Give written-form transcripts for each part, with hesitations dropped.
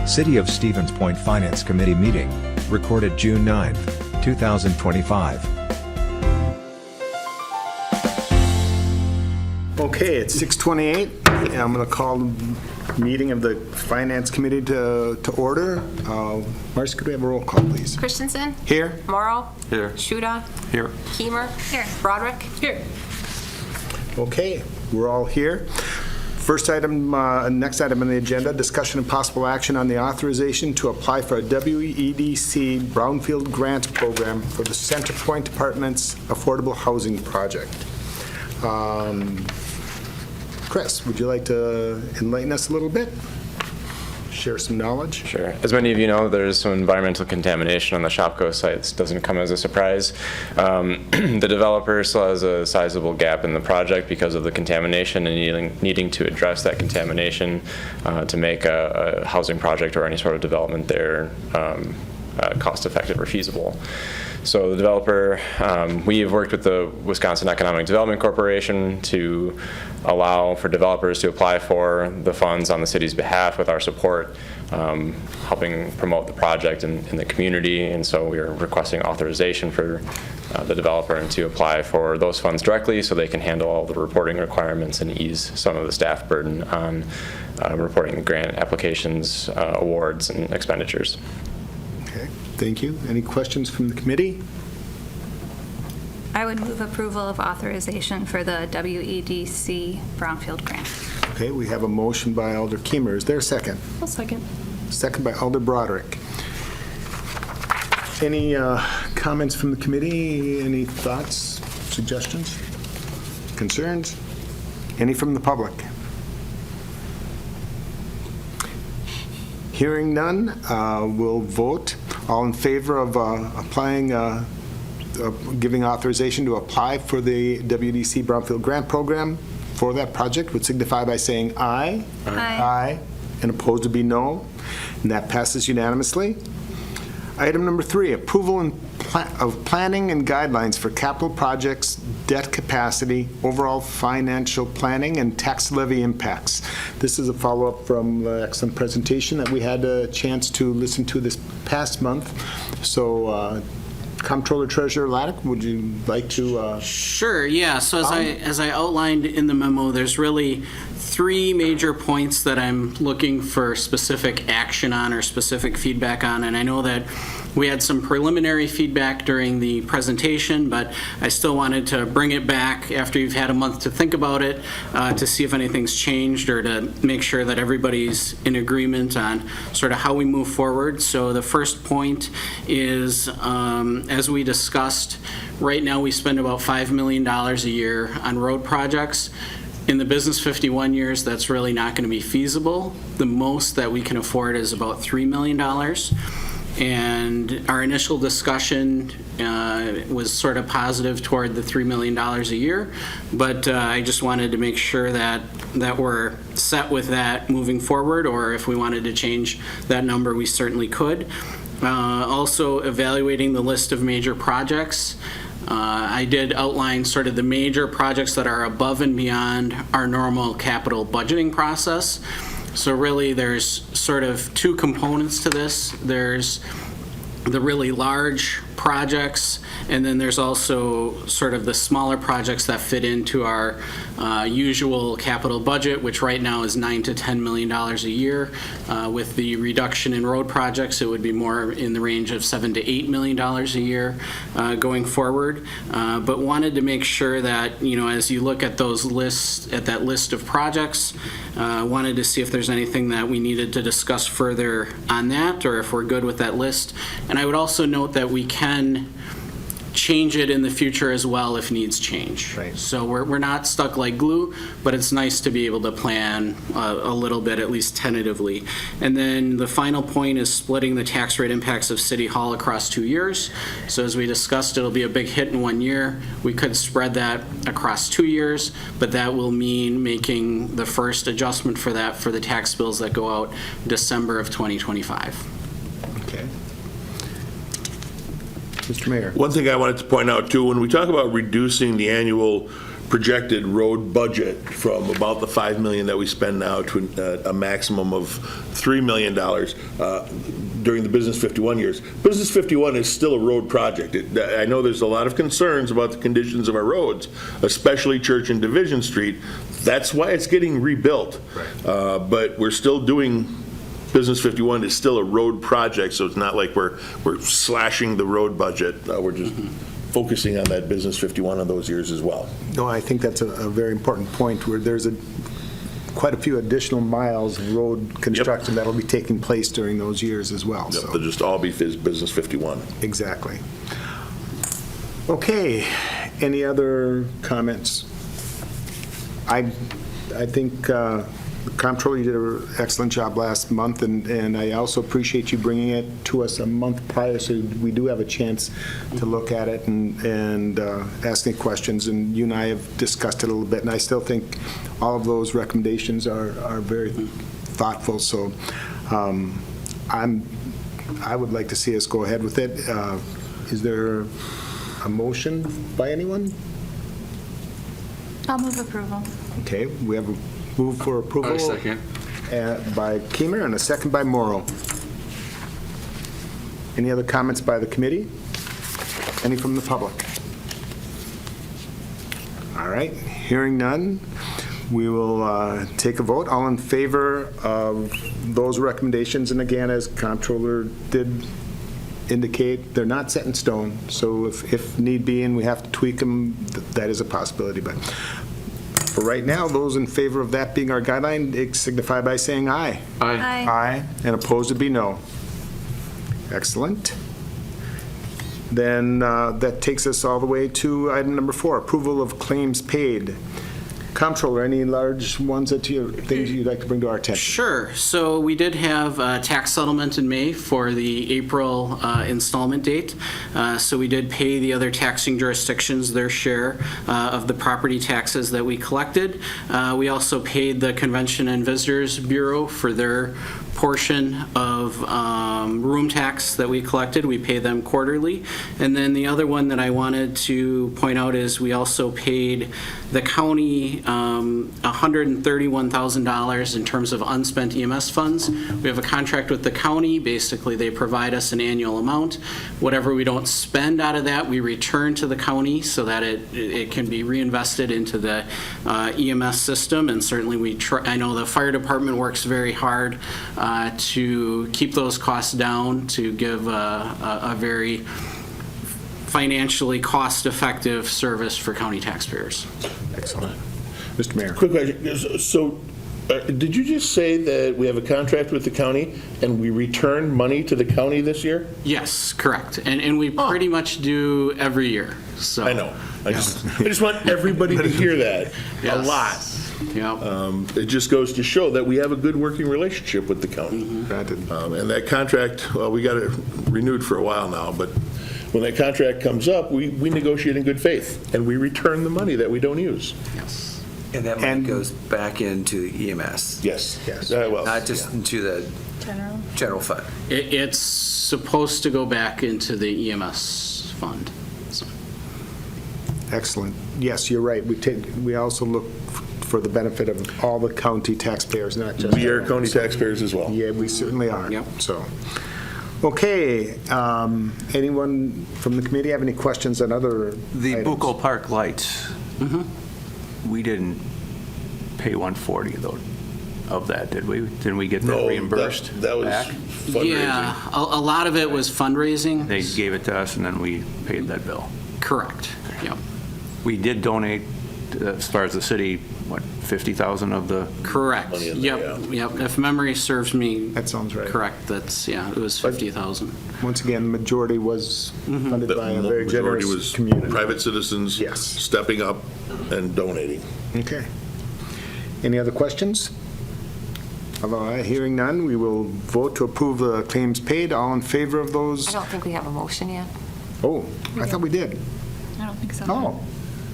City of Stevens Point Finance Committee meeting, recorded June 9, 2025. Okay, it's 6:28, and I'm going to call the meeting of the Finance Committee to order. Marcy, could we have a roll call, please? Christensen? Here. Morrow? Here. Shuda? Here. Keemer? Here. Broderick? Here. Okay, we're all here. Next item on the agenda, discussion and possible action on the authorization to apply for a WEDC Brownfield grant program for the Centerpoint Apartments Affordable Housing Project. Chris, would you like to enlighten us a little bit? Share some knowledge? Sure. As many of you know, there's some environmental contamination on the Shopko sites. Doesn't come as a surprise. The developer still has a sizable gap in the project because of the contamination and needing to address that contamination to make a housing project or any sort of development there cost-effective or feasible. So the developer, we have worked with the Wisconsin Economic Development Corporation to allow for developers to apply for the funds on the city's behalf with our support, helping promote the project in the community. And so we are requesting authorization for the developer and to apply for those funds directly so they can handle all the reporting requirements and ease some of the staff burden on reporting the grant applications, awards, and expenditures. Okay, thank you. Any questions from the committee? I would move approval of authorization for the WEDC Brownfield grant. Okay, we have a motion by Alder Keemer. Is there a second? I'll second. Second by Alder Broderick. Any comments from the committee? Any thoughts, suggestions, concerns? Any from the public? Hearing none, we'll vote. All in favor of giving authorization to apply for the WEDC Brownfield Grant Program for that project would signify by saying aye. Aye. Aye. And opposed would be no. And that passes unanimously. Item number 3, approval of planning and guidelines for capital projects, debt capacity, overall financial planning, and tax levy impacts. This is a follow-up from the excellent presentation that we had a chance to listen to this past month. So, Comptroller Treasurer Laddick, would you like to? Sure. Yeah. So as I outlined in the memo, there's really 3 major points that I'm looking for specific action on or specific feedback on, and I know that we had some preliminary feedback during the presentation, but I still wanted to bring it back after you've had a month to think about it to see if anything's changed or to make sure that everybody's in agreement on sort of how we move forward. So the first point is, as we discussed, right now we spend about $5 million a year on road projects. In the business 51 years, that's really not going to be feasible. The most that we can afford is about $3 million. And our initial discussion was sort of positive toward the $3 million a year, but I just wanted to make sure that we're set with that moving forward, or if we wanted to change that number, we certainly could. Also, evaluating the list of major projects. I did outline sort of the major projects that are above and beyond our normal capital budgeting process. So really there's sort of 2 components to this. There's the really large projects, and then there's also sort of the smaller projects that fit into our usual capital budget, which right now is $9 to $10 million a year. With the reduction in road projects, it would be more in the range of $7 to $8 million a year going forward. But wanted to make sure that, as you look at those lists, at that list of projects, wanted to see if there's anything that we needed to discuss further on that, or if we're good with that list. And I would also note that we can change it in the future as well if needs change. Right. So we're not stuck like glue, but it's nice to be able to plan a little bit, at least tentatively. And then the final point is splitting the tax rate impacts of City Hall across 2 years. So as we discussed, it'll be a big hit in 1 year. We could spread that across 2 years, but that will mean making the first adjustment for that for the tax bills that go out December of 2025. Okay. Mr. Mayor. One thing I wanted to point out, too, when we talk about reducing the annual projected road budget from about the $5 million that we spend now to a maximum of $3 million during the Business 51 years. Business 51 is still a road project. I know there's a lot of concerns about the conditions of our roads, especially Church and Division Street. That's why it's getting rebuilt. But we're still doing, Business 51 is still a road project, so it's not like we're slashing the road budget. We're just focusing on that Business 51 on those years as well. No, I think that's a very important point, where there's quite a few additional miles of road construction that'll be taking place during those years as well. Yep, So. they'll just all be Business 51. Exactly. Okay, any other comments? I think Comptroller, you did an excellent job last month, and I also appreciate you bringing it to us a month prior, so we do have a chance to look at it and asking questions, and you and I have discussed it a little bit, and I still think all of those recommendations are very thoughtful, so I would like to see us go ahead with it. Is there a motion by anyone? I'll move approval. Okay, we have a move for approval. I second. By Keemer and a second by Morrow. Any other comments by the committee? Any from the public? All right, hearing none, we will take a vote. All in favor of those recommendations, and again, as Comptroller did indicate, they're not set in stone, so if need be and we have to tweak them, that is a possibility. But for right now, those in favor of that being our guideline, signify by saying aye. Aye. Aye. And opposed would be no. Excellent. Then that takes us all the way to item number 4, approval of claims paid. Comptroller, any large ones things you'd like to bring to our attention? Sure. So we did have a tax settlement in May for the April installment date. So we did pay the other taxing jurisdictions their share of the property taxes that we collected. We also paid the Convention and Visitors Bureau for their portion of room tax that we collected. We pay them quarterly. And then the other one that I wanted to point out is we also paid the county $131,000 in terms of unspent EMS funds. We have a contract with the county. Basically, they provide us an annual amount. Whatever we don't spend out of that, we return to the county so that it can be reinvested into the EMS system. And certainly I know the fire department works very hard to keep those costs down, to give a very financially cost-effective service for county taxpayers. Excellent. Mr. Mayor. Quick question. So, did you just say that we have a contract with the county and we return money to the county this year? Yes, correct. And we pretty much do every year. So I know. I just want everybody to hear that a lot. Yeah. It just goes to show that we have a good working relationship with the county. And that contract, well, we got it renewed for a while now, but when that contract comes up, we negotiate in good faith, and we return the money that we don't use. Yes. And that money goes back into EMS. Yes. Well, Not just into the general fund. It's supposed to go back into the EMS fund. So. Excellent. Yes, you're right. We also look for the benefit of all the county taxpayers, not just. we are county taxpayers as well. Yeah, we certainly are. Yep. So, okay. Anyone from the committee have any questions on other The items? Bucco Park lights, we didn't pay 140 though of that, did we? Didn't we get that No, reimbursed that was back? fundraising. Yeah, a lot of it was fundraising. They gave it to us and then we paid that bill. Correct. Yep. We did donate, as far as the city, 50,000 of the, Correct. Money in there, Yep. If memory serves me That sounds right. correct, it was 50,000. Once again, the majority was funded The by a very majority generous was community. private citizens Yes. stepping up and donating. Okay. Any other questions? Otherwise, hearing none, we will vote to approve the claims paid. All in favor of those? I don't think we have a motion yet. Oh, I thought we did. I don't think so. Oh,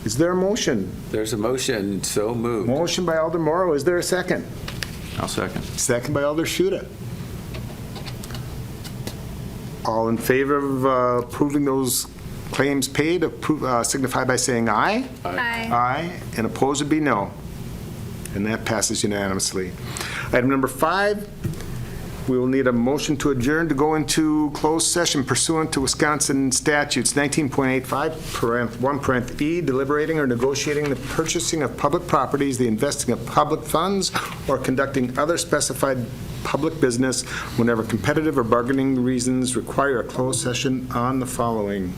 is there a motion? There's a motion, so moved. Motion by Alder Morrow. Is there a second? I'll second. Second by Alder Schuda. All in favor of approving those Claims paid, signify by saying aye. Aye. Aye, and opposed would be no. And that passes unanimously. Item number 5, we will need a motion to adjourn to go into closed session pursuant to Wisconsin Statutes 19.85, 1 E, deliberating or negotiating the purchasing of public properties, the investing of public funds, or conducting other specified public business whenever competitive or bargaining reasons require a closed session on the following.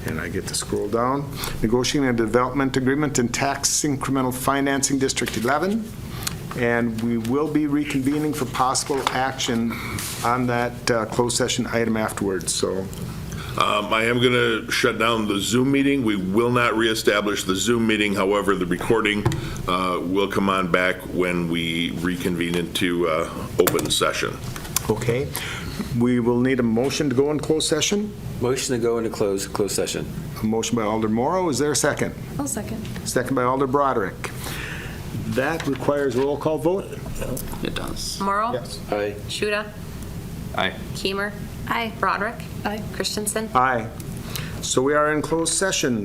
And I get to scroll down. Negotiating a development agreement in Tax Incremental Financing District 11. And we will be reconvening for possible action on that closed session item afterwards, so. I am going to shut down the Zoom meeting. We will not reestablish the Zoom meeting. However, the recording will come on back when we reconvene into open session. Okay. We will need a motion to go in closed session. Motion to go into closed session. A motion by Alder Morrow. Is there a second? I'll second. Second by Alder Broderick. That requires a roll call vote. It does. Morrow? Yes. Aye. Shuda? Aye. Keemer? Aye. Broderick? Aye. Christensen? Aye. So we are in closed session.